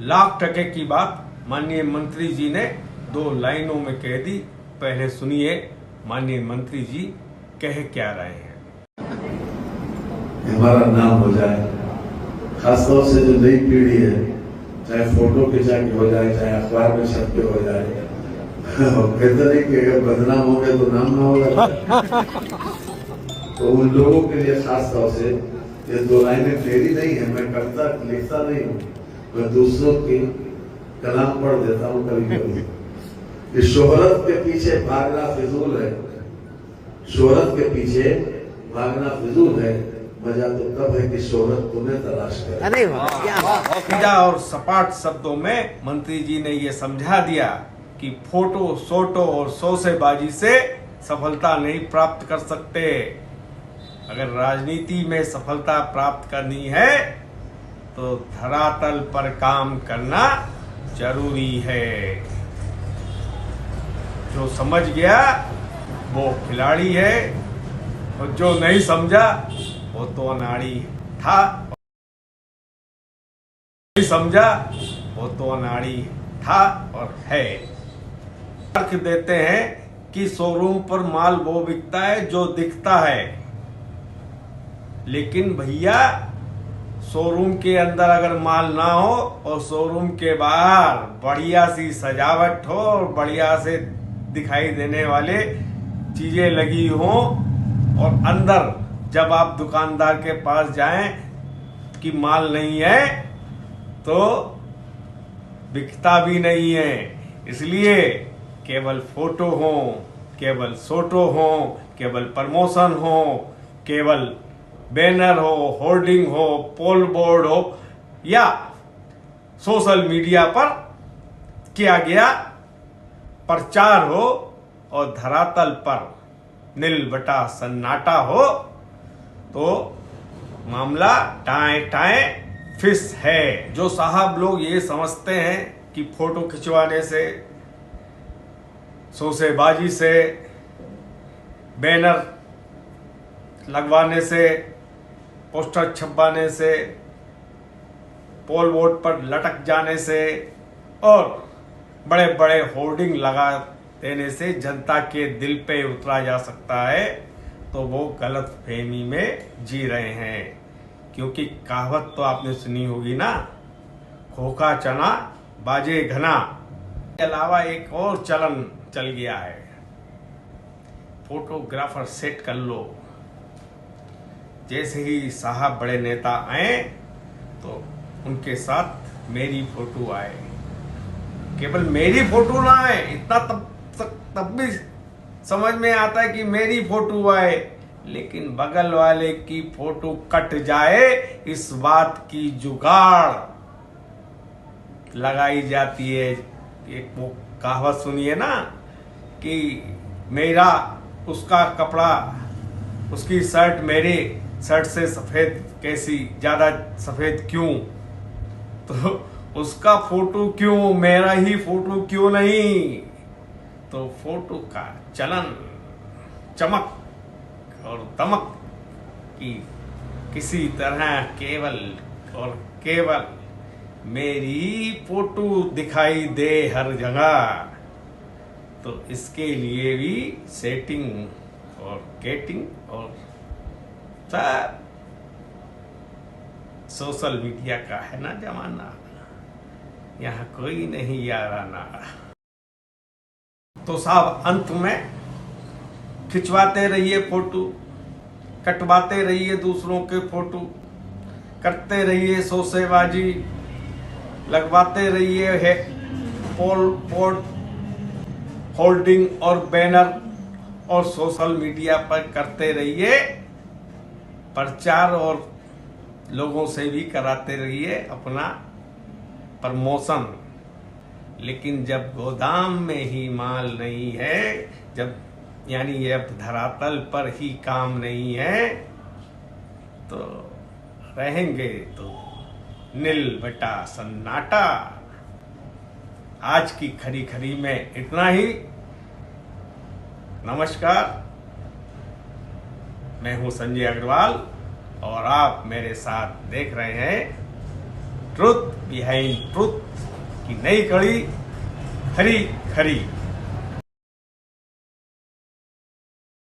लाख टके की बात माननीय मंत्री जी ने 2 लाइनों में कह दी। पहले सुनिए माननीय मंत्री जी कह क्या रहे हैं। हमारा नाम हो जाए, खासतौर से जो नई पीढ़ी है, चाहे फोटो खिंचा के हो जाए, चाहे अखबार में छप के हो जाए, बेहतर है कि अगर बदनाम हो गए तो नाम ना होगा। तो उन लोगों के लिए खास तौर से ये 2 लाइनें मेरी नहीं है, मैं कविता लिखता नहीं हूँ, मैं दूसरों की कलाम पढ़ देता हूँ कभी कभी। इस शोहरत के पीछे भागना फिजूल है, शोहरत के पीछे भागना फिजूल है, मजा तो तब है कि शोहरत तुम्हें तलाश करे। अरे सीधा और सपाट शब्दों में मंत्री जी ने ये समझा दिया कि फोटो, सोटो और सौसेबाजी से सफलता नहीं प्राप्त कर सकते। अगर राजनीति में सफलता प्राप्त करनी है तो धरातल पर काम करना जरूरी है। जो समझ गया वो खिलाड़ी है और जो नहीं समझा वो तो अनाड़ी था। नहीं समझा वो तो अनाड़ी था और है। फर्क देते हैं कि शोरूम पर माल वो बिकता है जो दिखता है, लेकिन भैया शोरूम के अंदर अगर माल ना हो और शोरूम के बाहर बढ़िया सी सजावट हो और बढ़िया से दिखाई देने वाले चीजें लगी हो और अंदर जब आप दुकानदार के पास जाएं कि माल नहीं है तो बिकता भी नहीं है। इसलिए केवल फोटो हो, केवल सोटो हो, केवल प्रमोशन हो, केवल बैनर हो, होर्डिंग हो, पोल बोर्ड हो या सोशल मीडिया पर किया गया प्रचार हो और धरातल पर नील बटा सन्नाटा हो तो मामला टाए टाए फिस है। जो साहब लोग ये समझते हैं कि फोटो खिंचवाने से, सौसेबाजी से, बैनर लगवाने से, पोस्टर छपवाने से, पोल बोर्ड पर लटक जाने से और बड़े बड़े होर्डिंग लगा देने से जनता के दिल पे उतरा जा सकता है, तो वो गलत फहमी में जी रहे हैं। क्योंकि कहावत तो आपने सुनी होगी ना, खोखा चना बाजे घना। के अलावा एक और चलन चल गया है, फोटोग्राफर सेट कर लो। जैसे ही साहब बड़े नेता आए तो उनके साथ मेरी फोटो आए। केवल मेरी फोटो ना आए, इतना तब भी समझ में आता है कि मेरी फोटो आए, लेकिन बगल वाले की फोटो कट जाए इस बात की जुगाड़ लगाई जाती है। एक वो कहावत सुनिए ना कि मेरा उसका कपड़ा, उसकी शर्ट मेरे शर्ट से सफेद कैसी, ज्यादा सफेद क्यों? तो उसका फोटो क्यों, मेरा ही फोटो क्यों नहीं? तो फोटो का चलन, चमक और दमक की किसी तरह केवल और केवल मेरी फोटो दिखाई दे हर जगह, तो इसके लिए भी सेटिंग और केटिंग और सब सोशल मीडिया का है ना जमाना, यहाँ कोई नहीं याराना। तो साहब अंत में खिंचवाते रहिए फोटो, कटवाते रहिए दूसरों के फोटो, करते रहिए सौसेबाजी, लगवाते रहिए है पोल बोर्ड, होल्डिंग और बैनर और सोशल मीडिया पर करते रहिए प्रचार और लोगों से भी कराते रहिए अपना प्रमोशन। लेकिन जब गोदाम में ही माल नहीं है, जब यानी अब धरातल पर ही काम नहीं है, तो रहेंगे तो नील बटा सन्नाटा। आज की खरी खरी में इतना ही। नमस्कार, मैं हूं संजय अग्रवाल और आप मेरे साथ देख रहे हैं ट्रुथ बिहाइंड ट्रुथ की नई कड़ी खरी खरी।